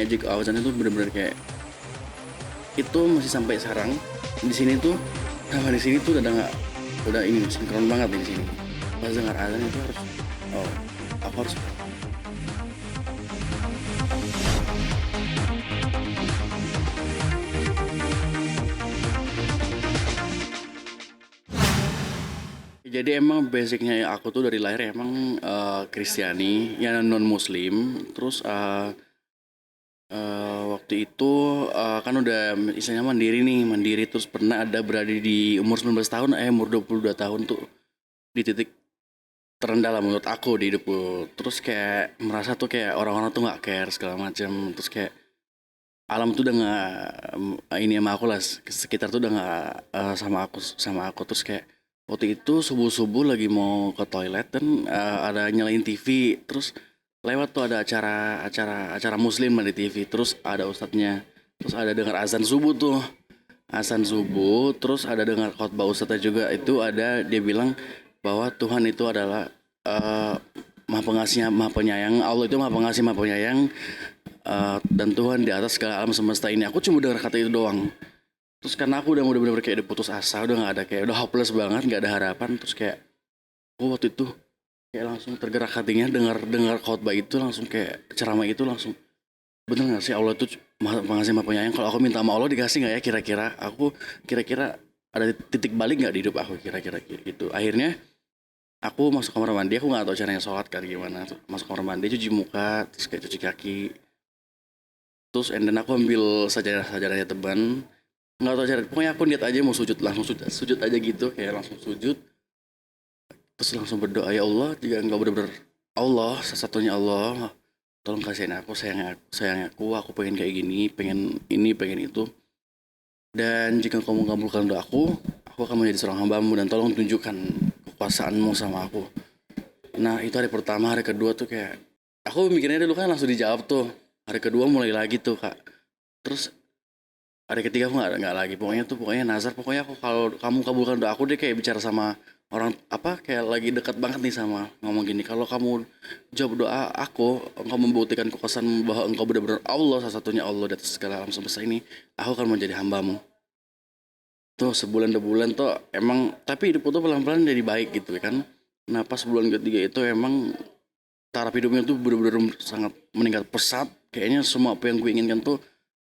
magic azan itu bener-bener kayak itu masih sampai sekarang di sini tuh sama di sini tuh udah nggak udah ini sinkron banget nih di sini pas dengar azan itu harus oh aku harus jadi emang basicnya aku tuh dari lahir emang Kristiani ya non muslim terus waktu itu kan udah istilahnya mandiri nih mandiri terus pernah ada berada di umur 19 tahun umur 22 tahun tuh di titik terendah lah menurut aku di hidupku terus kayak merasa tuh kayak orang-orang tuh nggak care segala macam terus kayak alam tuh udah nggak ini sama aku lah sekitar tuh udah nggak sama aku terus kayak waktu itu subuh subuh lagi mau ke toilet dan ada nyalain TV terus lewat tuh ada acara muslim di TV terus ada ustadznya terus ada dengar azan subuh terus ada dengar khotbah ustadznya juga itu ada dia bilang bahwa Tuhan itu adalah eh, maha pengasih maha penyayang Allah itu maha pengasih maha penyayang dan Tuhan di atas segala alam semesta ini aku cuma dengar kata itu doang terus karena aku udah bener-bener kayak udah putus asa udah nggak ada kayak udah hopeless banget nggak ada harapan terus kayak aku waktu itu kayak langsung tergerak hatinya dengar dengar khotbah itu langsung kayak ceramah itu langsung bener nggak sih Allah itu maha pengasih maha penyayang kalau aku minta sama Allah dikasih nggak ya kira-kira aku kira-kira ada titik balik nggak di hidup aku kira-kira gitu akhirnya aku masuk kamar mandi aku nggak tahu caranya sholat kan gimana masuk kamar mandi cuci muka terus kayak cuci kaki terus and then aku ambil sajadahnya teban nggak tahu cara pokoknya aku niat aja mau sujud langsung sujud aja gitu kayak langsung sujud terus langsung berdoa ya Allah jika engkau benar-benar Allah satu-satunya Allah tolong kasihin aku sayang aku pengen kayak gini pengen ini pengen itu dan jika kamu mengabulkan doaku akan menjadi seorang hambamu dan tolong tunjukkan kekuasaanmu sama aku nah itu hari pertama hari kedua tuh kayak aku mikirnya dulu kan langsung dijawab tuh hari kedua mulai lagi tuh kak terus hari ketiga aku nggak lagi pokoknya nazar pokoknya aku kalau kamu kabulkan doa aku deh kayak bicara sama orang apa kayak lagi dekat banget nih sama ngomong gini kalau kamu jawab doa aku engkau membuktikan kekuasaan bahwa engkau benar-benar Allah salah satunya Allah di atas segala alam semesta ini aku akan menjadi hambamu tuh sebulan 2 bulan tuh emang tapi hidupku tuh pelan-pelan jadi baik gitu ya kan nah pas bulan ketiga itu emang taraf hidupnya tuh bener-bener sangat meningkat pesat kayaknya semua apa yang gue inginkan tuh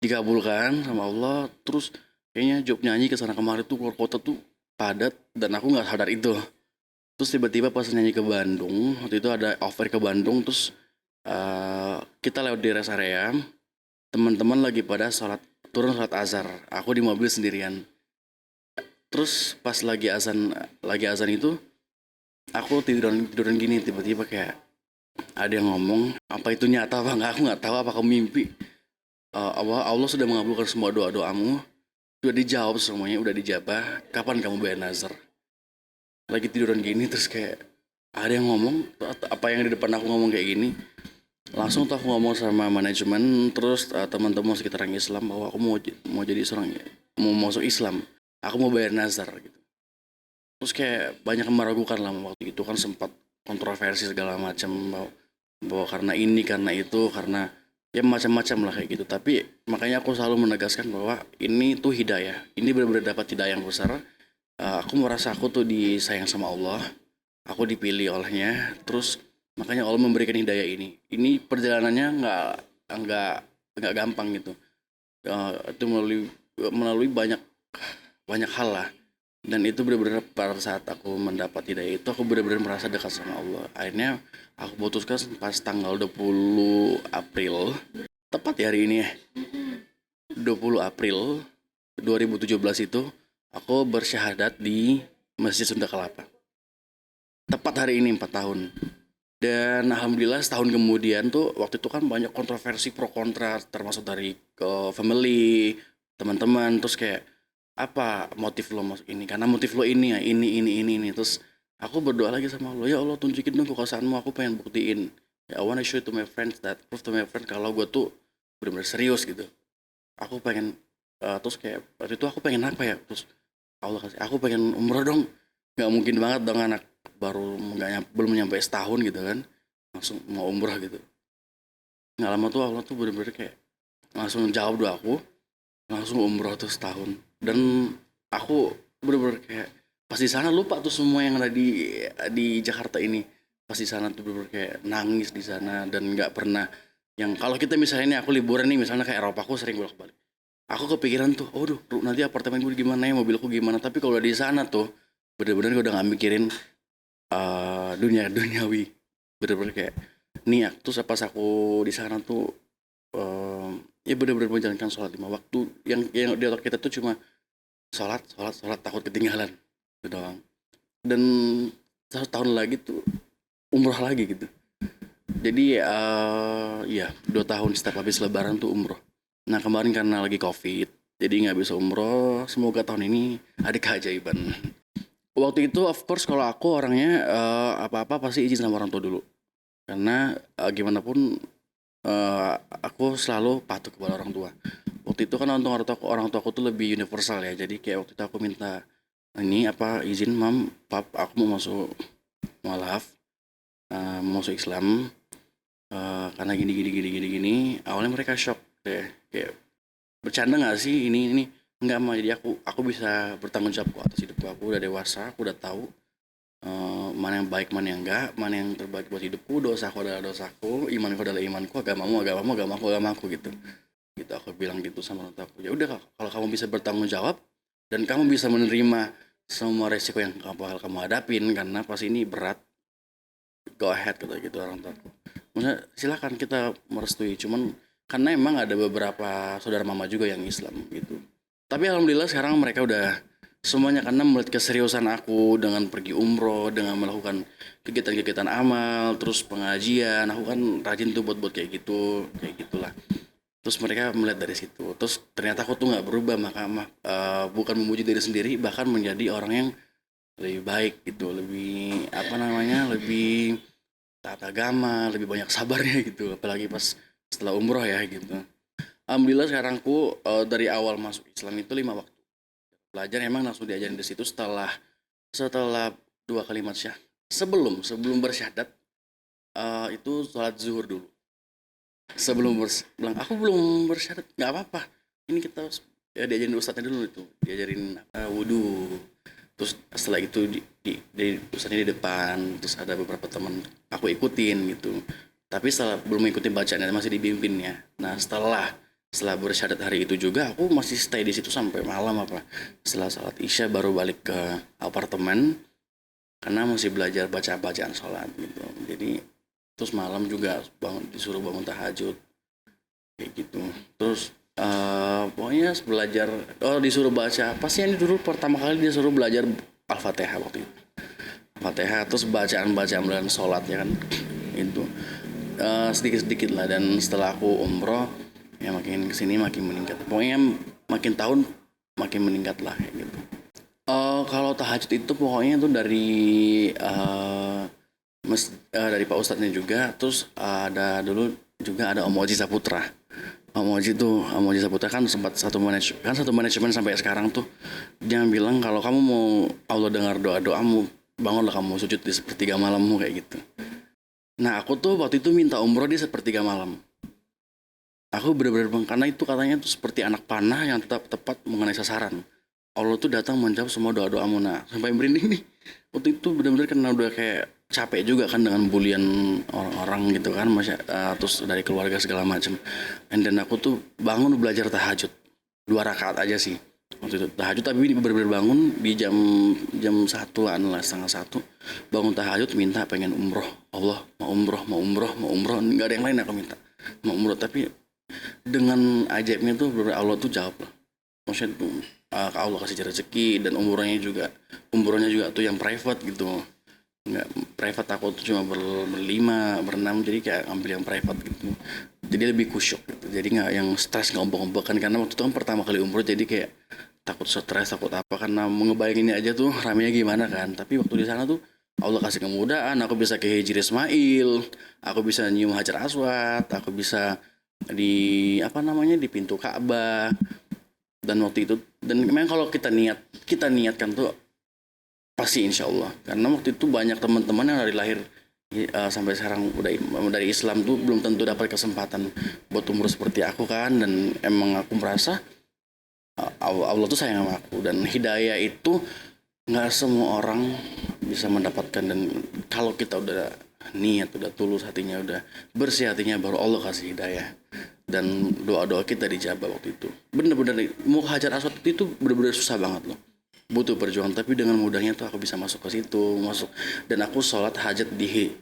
dikabulkan sama Allah terus kayaknya job nyanyi ke sana kemari tuh keluar kota tuh padat dan aku nggak sadar itu terus tiba-tiba pas nyanyi ke Bandung waktu itu ada offer ke Bandung terus kita lewat di rest area teman-teman lagi pada sholat turun sholat azhar aku di mobil sendirian terus pas lagi azan itu aku tiduran tiduran gini tiba-tiba kayak ada yang ngomong apa itu nyata apa enggak aku nggak tahu apa kamu mimpi. Allah sudah mengabulkan semua doa-doamu sudah dijawab semuanya udah dijabah kapan kamu bayar nazar lagi tiduran gini terus kayak ada yang ngomong apa yang di depan aku ngomong kayak gini langsung tuh aku ngomong sama manajemen terus teman-teman sekitar yang Islam bahwa aku mau jadi seorang mau masuk Islam aku mau bayar nazar gitu terus kayak banyak yang meragukan lah waktu itu kan sempat kontroversi segala macam bahwa karena ini karena itu karena ya macam-macam lah kayak gitu tapi makanya aku selalu menegaskan bahwa ini tuh hidayah ini benar-benar dapat hidayah yang besar. Aku merasa aku tuh disayang sama Allah aku dipilih olehnya terus makanya Allah memberikan hidayah ini perjalanannya nggak nggak gampang gitu. Itu melalui melalui banyak banyak hal lah dan itu benar-benar pada saat aku mendapat hidayah itu aku benar-benar merasa dekat sama Allah akhirnya aku putuskan pas tanggal 20 April tepat ya hari ini ya 20 April 2017 itu aku bersyahadat di Masjid Sunda Kelapa tepat hari ini 4 tahun dan alhamdulillah setahun kemudian tuh waktu itu kan banyak kontroversi pro kontra termasuk dari ke family teman-teman terus kayak apa motif lo masuk ini karena motif lo ini ya ini terus aku berdoa lagi sama Allah ya Allah tunjukin dong kekuasaanmu aku pengen buktiin ya I wanna show it to my friends that prove to my friends kalau gue tuh benar-benar serius gitu aku pengen terus kayak waktu itu aku pengen apa ya terus Allah kasih aku pengen umroh dong nggak mungkin banget dong anak baru belum nyampe setahun gitu kan langsung mau umroh gitu nggak lama tuh Allah tuh bener-bener kayak langsung jawab doaku, langsung umroh tuh setahun. Dan aku bener-bener kayak pas di sana lupa tuh semua yang ada di Jakarta ini. Pas di sana tuh bener-bener kayak nangis di sana dan nggak pernah yang kalau kita misalnya ini aku liburan nih misalnya kayak Eropa aku sering bolak-balik. Aku kepikiran tuh, oh duh, nanti apartemen gue gimana ya, mobilku gimana. Tapi kalau di sana tuh bener-bener gue udah nggak mikirin dunia duniawi. Bener-bener kayak niat. Terus pas aku di sana tuh ya bener-bener menjalankan sholat 5 waktu. Yang di otak kita tuh cuma sholat, sholat, sholat, takut ketinggalan. Itu doang. Dan 1 tahun lagi tuh umroh lagi gitu. Jadi ya 2 tahun setiap habis lebaran tuh umroh. Nah kemarin karena lagi covid, jadi nggak bisa umroh. Semoga tahun ini ada keajaiban. Waktu itu of course kalau aku orangnya apa-apa pasti izin sama orang tua dulu. Karena gimana pun aku selalu patuh kepada orang tua. Waktu itu kan orang tua aku tuh lebih universal ya. Jadi kayak waktu itu aku minta ini apa izin mam, pap, aku mau masuk mualaf, mau masuk Islam karena gini gini gini gini gini. Awalnya mereka shock deh, kayak bercanda nggak sih ini nggak mah. Jadi aku bisa bertanggung jawab kok atas hidupku. Aku udah dewasa, aku udah tahu mana yang baik mana yang enggak, mana yang terbaik buat hidupku. Dosaku adalah dosaku, imanku adalah imanku, agamamu agamamu, agamaku agamaku gitu. Gitu aku bilang gitu sama orang tuaku. Ya udah Kak, kalau kamu bisa bertanggung jawab dan kamu bisa menerima semua resiko yang bakal kamu hadapin karena pas ini berat, go ahead kata gitu orang tuaku. Maksudnya silakan kita merestui, cuman karena emang ada beberapa saudara mama juga yang Islam gitu. Tapi alhamdulillah sekarang mereka udah semuanya karena melihat keseriusan aku dengan pergi umroh, dengan melakukan kegiatan-kegiatan amal, terus pengajian, aku kan rajin tuh buat-buat kayak gitulah. Terus mereka melihat dari situ. Terus ternyata aku tuh nggak berubah, maka bukan memuji diri sendiri, bahkan menjadi orang yang lebih baik gitu, lebih apa namanya, lebih taat agama, lebih banyak sabarnya gitu. Apalagi pas setelah umroh ya gitu. Alhamdulillah sekarangku dari awal masuk Islam itu 5 waktu. Belajar emang langsung diajarin di situ setelah setelah 2 kalimat syah. Sebelum bersyahadat itu sholat zuhur dulu. Bilang aku belum bersyahadat nggak apa-apa. Ini kita ya diajarin ustadznya dulu itu, diajarin wudhu. Terus setelah itu di ustadznya di depan, terus ada beberapa teman aku ikutin gitu. Tapi setelah belum ikutin bacaannya masih dibimbingnya. Nah setelah bersyahadat hari itu juga aku masih stay di situ sampai malam apa. Setelah salat isya baru balik ke apartemen karena masih belajar baca bacaan sholat gitu. Jadi terus malam juga disuruh bangun tahajud kayak gitu. Terus pokoknya belajar, oh disuruh baca pasti yang dulu pertama kali dia suruh belajar Al-Fatihah waktu itu. Al-Fatihah terus bacaan-bacaan dan sholat ya kan itu sedikit-sedikit lah. Dan setelah aku umroh ya makin kesini makin meningkat, pokoknya makin tahun makin meningkat lah kayak gitu. Kalau tahajud itu pokoknya tuh dari dari Pak Ustadznya juga. Terus ada dulu juga ada Om Oji Saputra. Om Oji Saputra kan satu manajemen sampai sekarang tuh. Dia bilang kalau kamu mau Allah dengar doamu, bangunlah kamu sujud di sepertiga malammu kayak gitu. Nah aku tuh waktu itu minta umroh di sepertiga malam. Aku bener-bener karena itu katanya tuh seperti anak panah yang tetap tepat mengenai sasaran. Allah tuh datang menjawab semua doa-doamu. Nah sampai merinding nih. Waktu itu bener-bener karena udah kayak capek juga kan dengan bulian orang-orang gitu kan, terus dari keluarga segala macam. Dan aku tuh bangun belajar tahajud 2 rakaat aja sih waktu itu tahajud, tapi bener-bener bangun di jam jam 1-an lah, setengah 1, bangun tahajud minta pengen umroh. Allah mau umroh mau umroh mau umroh, nggak ada yang lain aku minta mau umroh. Tapi dengan ajaibnya tuh Allah tuh jawab lah. Maksudnya tuh Allah kasih rezeki dan umrohnya juga tuh yang private gitu. Nggak private, aku tuh cuma berlima berenam, jadi kayak ambil yang private gitu. Jadi lebih kusyuk gitu. Jadi nggak yang stres nggak ombak-ombakan karena waktu itu kan pertama kali umroh, jadi kayak takut stres takut apa karena mau ngebayanginnya aja tuh ramenya gimana kan. Tapi waktu di sana tuh Allah kasih kemudahan, aku bisa ke Hijri Ismail, aku bisa nyium Hajar Aswad, aku bisa di apa namanya di pintu Ka'bah. Dan waktu itu dan memang kalau kita niatkan tuh pasti insya Allah, karena waktu itu banyak teman-teman yang dari lahir sampai sekarang udah dari Islam tuh belum tentu dapat kesempatan buat umur seperti aku kan, dan emang aku merasa Allah tuh sayang sama aku, dan hidayah itu nggak semua orang bisa mendapatkan. Dan kalau kita udah niat, udah tulus hatinya, udah bersih hatinya, baru Allah kasih hidayah. Dan doa-doa kita dijawab waktu itu. Bener-bener mau hajar aswad itu bener-bener susah banget loh, butuh perjuangan, tapi dengan mudahnya tuh aku bisa masuk ke situ, masuk. Dan aku sholat hajat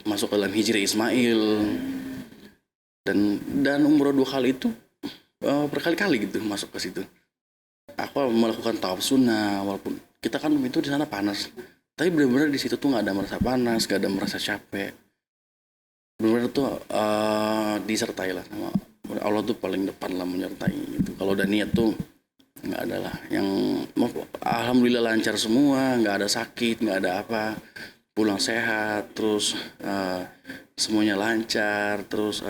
masuk ke dalam Hijri Ismail. Dan umroh 2 kali itu berkali-kali gitu masuk ke situ. Aku melakukan tawaf sunnah, walaupun kita kan itu di sana panas, tapi benar-benar di situ tuh nggak ada merasa panas, nggak ada merasa capek. Benar-benar tuh disertai lah sama Allah, tuh paling depan lah menyertai gitu. Kalau udah niat tuh nggak ada lah yang, alhamdulillah lancar semua, nggak ada sakit, nggak ada apa, pulang sehat, terus semuanya lancar, terus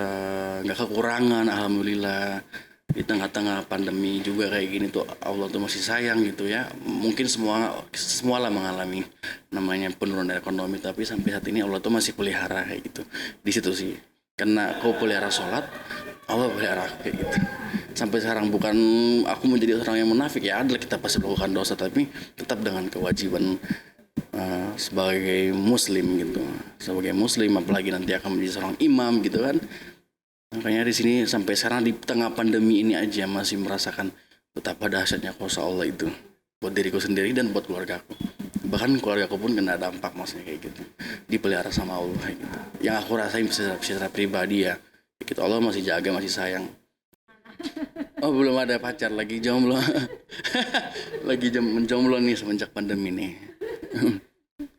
nggak kekurangan, alhamdulillah. Di tengah-tengah pandemi juga kayak gini tuh Allah tuh masih sayang gitu ya. Mungkin semua lah mengalami namanya penurunan ekonomi, tapi sampai saat ini Allah tuh masih pelihara kayak gitu. Di situ sih, karena kau pelihara sholat, Allah pelihara aku kayak gitu. Sampai sekarang bukan aku menjadi orang yang munafik, ya adalah kita pasti melakukan dosa, tapi tetap dengan kewajiban sebagai muslim gitu. Sebagai muslim, apalagi nanti akan menjadi seorang imam gitu kan. Makanya di sini sampai sekarang di tengah pandemi ini aja masih merasakan betapa dahsyatnya kuasa Allah itu buat diriku sendiri dan buat keluargaku. Bahkan keluargaku pun kena dampak, maksudnya kayak gitu. Dipelihara sama Allah kayak gitu. Yang aku rasain secara pribadi ya. Gitu, Allah masih jaga, masih sayang. Oh, belum ada pacar, lagi jomblo. Lagi menjomblo nih semenjak pandemi nih.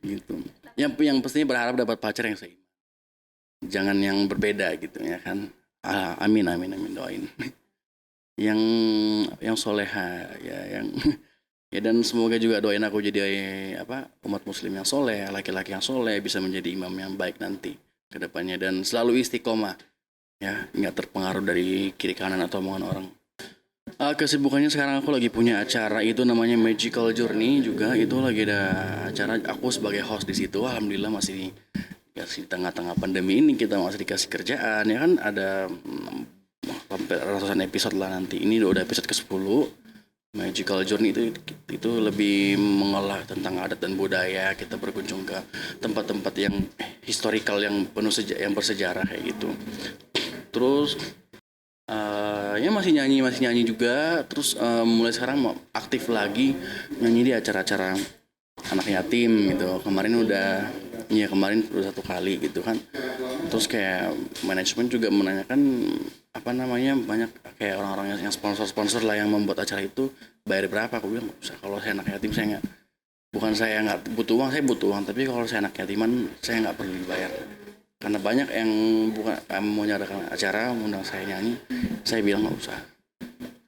Gitu. Yang pastinya berharap dapat pacar yang seiman. Jangan yang berbeda gitu ya kan. Amin amin amin, doain. Yang soleha ya, yang ya, dan semoga juga doain aku jadi apa, umat muslim yang soleh, laki-laki yang soleh, bisa menjadi imam yang baik nanti ke depannya, dan selalu istiqomah ya, nggak terpengaruh dari kiri kanan atau omongan orang. Kesibukannya sekarang aku lagi punya acara itu namanya Magical Journey juga, itu lagi ada acara, aku sebagai host di situ. Alhamdulillah masih di tengah-tengah pandemi ini kita masih dikasih kerjaan ya kan, ada sampai ratusan episode lah nanti. Ini udah episode ke-10. Magical Journey itu lebih mengolah tentang adat dan budaya. Kita berkunjung ke tempat-tempat yang historikal, yang penuh yang bersejarah kayak gitu. Terus ya masih nyanyi juga. Terus mulai sekarang mau aktif lagi nyanyi di acara-acara anak yatim gitu. Kemarin udah 1 kali gitu kan. Terus kayak manajemen juga menanyakan apa namanya, banyak kayak orang-orang yang sponsor lah yang membuat acara itu, bayar berapa. Aku bilang nggak usah, kalau saya anak yatim saya nggak, bukan saya nggak butuh uang, saya butuh uang, tapi kalau saya anak yatiman saya nggak perlu dibayar. Karena banyak yang bukan mau nyadakan acara mengundang saya nyanyi, saya bilang nggak usah.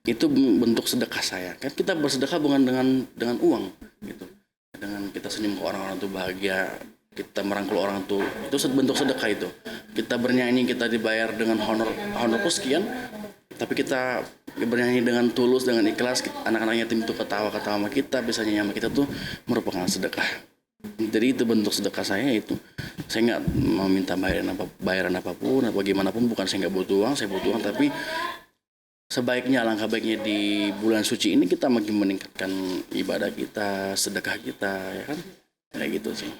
Itu bentuk sedekah saya. Kan kita bersedekah bukan dengan uang gitu. Dengan kita senyum ke orang-orang tuh bahagia, kita merangkul orang tuh, itu bentuk sedekah itu. Kita bernyanyi, kita dibayar dengan honorku sekian, tapi kita bernyanyi dengan tulus, dengan ikhlas, anak-anak yatim itu ketawa-ketawa sama kita, bisa nyanyi sama kita, tuh merupakan sedekah. Jadi itu bentuk sedekah saya itu. Saya nggak meminta bayaran apapun atau bagaimanapun, bukan saya nggak butuh uang, saya butuh uang, tapi sebaiknya, alangkah baiknya di bulan suci ini kita makin meningkatkan ibadah kita, sedekah kita, ya kan, kayak gitu sih.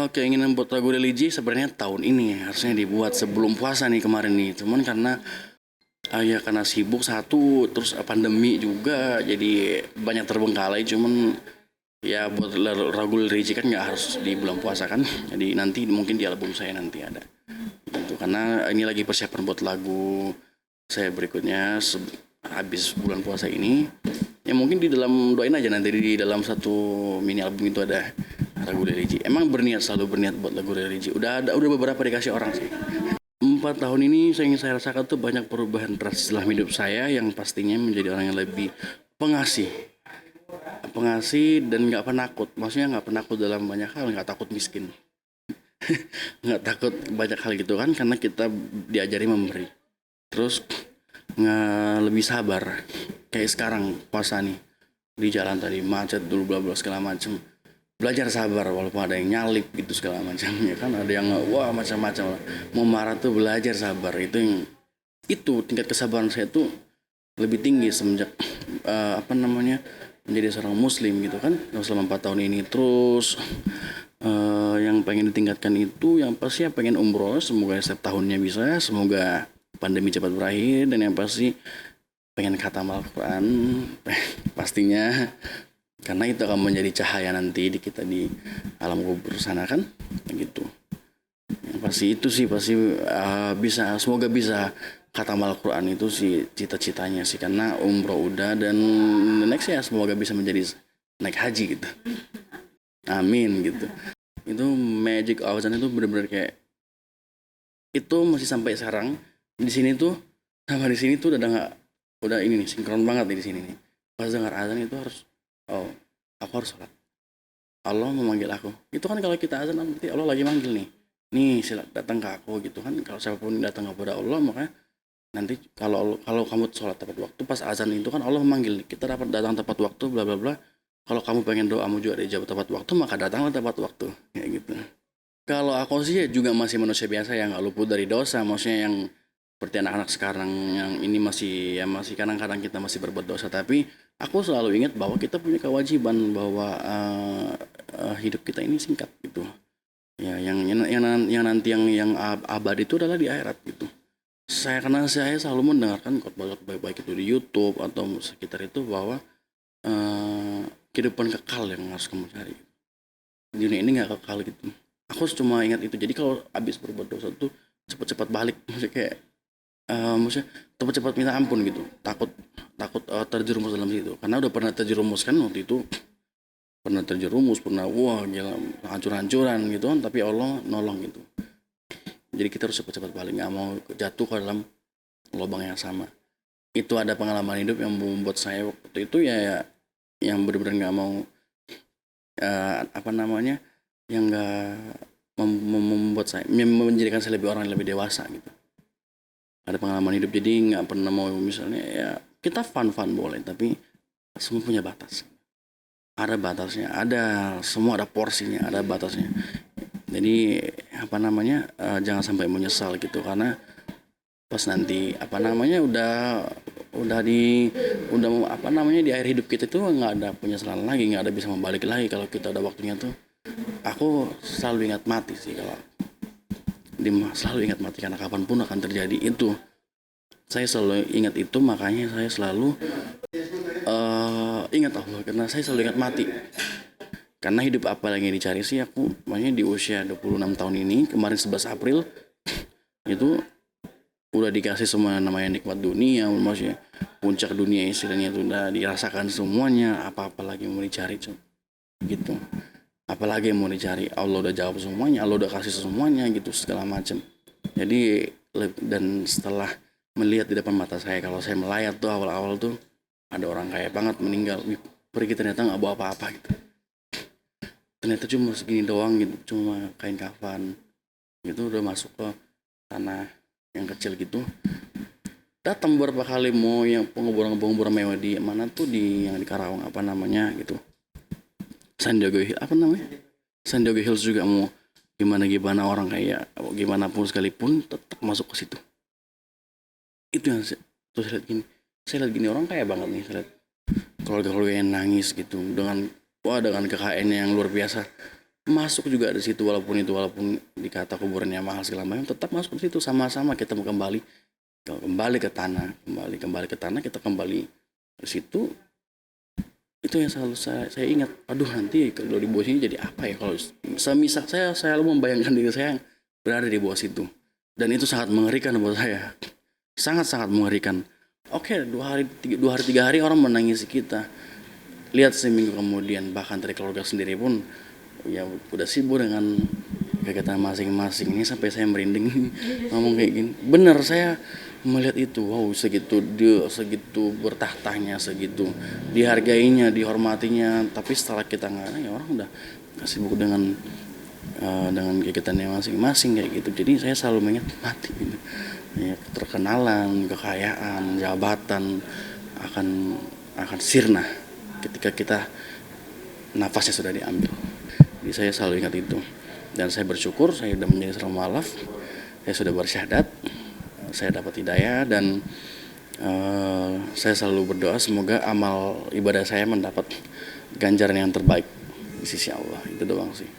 Keinginan buat lagu religi sebenarnya tahun ini harusnya dibuat sebelum puasa nih kemarin nih, cuman karena sibuk satu, terus pandemi juga, jadi banyak terbengkalai. Cuman ya buat lagu religi kan nggak harus di bulan puasa kan, jadi nanti mungkin di album saya nanti ada gitu, karena ini lagi persiapan buat lagu saya berikutnya habis bulan puasa ini. Ya mungkin di dalam, doain aja nanti di dalam satu mini album itu ada lagu religi. Emang selalu berniat buat lagu religi. Udah beberapa dikasih orang sih. 4 tahun ini saya ingin saya rasakan tuh banyak perubahan drastis dalam hidup saya, yang pastinya menjadi orang yang lebih pengasih dan nggak penakut. Maksudnya nggak penakut dalam banyak hal, nggak takut miskin, nggak takut banyak hal gitu kan, karena kita diajari memberi. Terus nggak lebih sabar, kayak sekarang puasa nih, di jalan tadi macet dulu, bla bla segala macem. belajar sabar walaupun ada yang nyalip gitu segala macam ya kan, ada yang wah macam-macam lah. Mau marah tuh belajar sabar, itu yang itu tingkat kesabaran saya tuh lebih tinggi semenjak apa namanya menjadi seorang muslim gitu kan selama 4 tahun ini. Terus yang pengen ditingkatkan itu yang pasti ya pengen umroh, semoga setiap tahunnya bisa, semoga pandemi cepat berakhir, dan yang pasti pengen khatam Al-Quran pastinya, karena itu akan menjadi cahaya nanti di kita di alam kubur sana kan gitu. Yang pasti itu sih pasti bisa, semoga bisa khatam Al-Quran, itu sih cita-citanya sih, karena umroh udah, dan next ya semoga bisa menjadi naik haji gitu, amin gitu. Itu magic awalnya itu bener-bener kayak itu masih sampai sekarang di sini tuh, sama di sini tuh udah nggak, udah ini nih sinkron banget nih di sini nih. Pas dengar azan itu harus, oh aku harus sholat, Allah memanggil aku. Itu kan kalau kita azan berarti Allah lagi manggil nih sila datang ke aku gitu kan. Kalau siapapun yang datang kepada Allah, maka nanti kalau kalau kamu sholat tepat waktu pas azan itu kan Allah memanggil nih, kita dapat datang tepat waktu bla bla bla. Kalau kamu pengen doamu juga dijawab tepat waktu, maka datanglah tepat waktu kayak gitu. Kalau aku sih juga masih manusia biasa yang nggak luput dari dosa, maksudnya yang seperti anak-anak sekarang yang ini masih ya masih kadang-kadang kita masih berbuat dosa, tapi aku selalu ingat bahwa kita punya kewajiban bahwa hidup kita ini singkat gitu. Ya yang nanti yang abadi itu adalah di akhirat gitu. Karena saya selalu mendengarkan khotbah-khotbah baik itu di YouTube atau sekitar itu bahwa kehidupan kekal yang harus kamu cari. Di dunia ini nggak kekal gitu. Aku cuma ingat itu. Jadi kalau abis berbuat dosa tuh cepat-cepat balik, maksudnya kayak maksudnya cepat-cepat minta ampun gitu. Takut takut terjerumus dalam situ. Karena udah pernah terjerumus kan waktu itu, pernah terjerumus, pernah wah gila hancur-hancuran gitu kan, tapi Allah nolong gitu. Jadi kita harus cepat-cepat balik, nggak mau jatuh ke dalam lubang yang sama. Itu ada pengalaman hidup yang membuat saya waktu itu ya yang benar-benar nggak mau apa namanya, yang nggak membuat saya menjadikan saya lebih orang yang lebih dewasa gitu. Ada pengalaman hidup, jadi nggak pernah mau misalnya ya kita fun boleh, tapi semua punya batas. Ada batasnya, ada semua ada porsinya, ada batasnya. Jadi apa namanya jangan sampai menyesal gitu, karena pas nanti apa namanya udah apa namanya di akhir hidup kita tuh nggak ada penyesalan lagi, nggak ada bisa membalik lagi kalau kita ada waktunya tuh. Aku selalu ingat mati sih, kalau selalu ingat mati karena kapanpun akan terjadi itu. Saya selalu ingat itu, makanya saya selalu ingat Allah, karena saya selalu ingat mati. Karena hidup apa lagi yang dicari sih aku, makanya di usia 26 tahun ini, kemarin 11 April itu udah dikasih semua namanya nikmat dunia, maksudnya puncak dunia istilahnya itu udah dirasakan semuanya, apa-apa lagi mau dicari gitu. Apalagi yang mau dicari, Allah udah jawab semuanya, Allah udah kasih semuanya gitu segala macam. Jadi dan setelah melihat di depan mata saya, kalau saya melayat tuh awal-awal tuh ada orang kaya banget meninggal, pergi ternyata nggak bawa apa-apa gitu, ternyata cuma segini doang gitu, cuma kain kafan gitu, udah masuk ke tanah yang kecil gitu. Datang beberapa kali mau yang penguburan mewah di mana tuh, di yang di Karawang apa namanya gitu, San Diego Hills apa namanya, San Diego Hills juga mau gimana orang kayak gimana pun sekalipun tetap masuk ke situ. Itu yang terus saya lihat gini orang kaya banget nih, saya lihat keluarga yang nangis gitu dengan dengan KKN yang luar biasa, masuk juga di situ, walaupun dikata kuburannya mahal segala macam, tetap masuk di situ. Sama-sama kita mau kembali ke tanah, kita kembali ke situ. Itu yang selalu saya ingat. Aduh, nanti kalau di bawah sini jadi apa ya, kalau semisal saya selalu membayangkan diri saya yang berada di bawah situ, dan itu sangat mengerikan buat saya, sangat mengerikan. Oke, 2 hari 3 hari orang menangisi kita, lihat seminggu kemudian bahkan dari keluarga sendiri pun ya udah sibuk dengan kegiatan masing-masing. Ini sampai saya merinding ngomong kayak gini. Bener, saya melihat itu, wow, segitu bertahtanya, segitu dihargainya, dihormatinya, tapi setelah kita nggak, ya orang udah sibuk dengan kegiatannya masing-masing kayak gitu. Jadi saya selalu mengingat mati gitu. Ya, terkenalan, kekayaan, jabatan akan sirna ketika kita nafasnya sudah diambil. Jadi saya selalu ingat itu. Dan saya bersyukur saya sudah menjadi seorang mualaf, saya sudah bersyahadat, saya dapat hidayah, dan saya selalu berdoa semoga amal ibadah saya mendapat ganjaran yang terbaik di sisi Allah. Itu doang sih.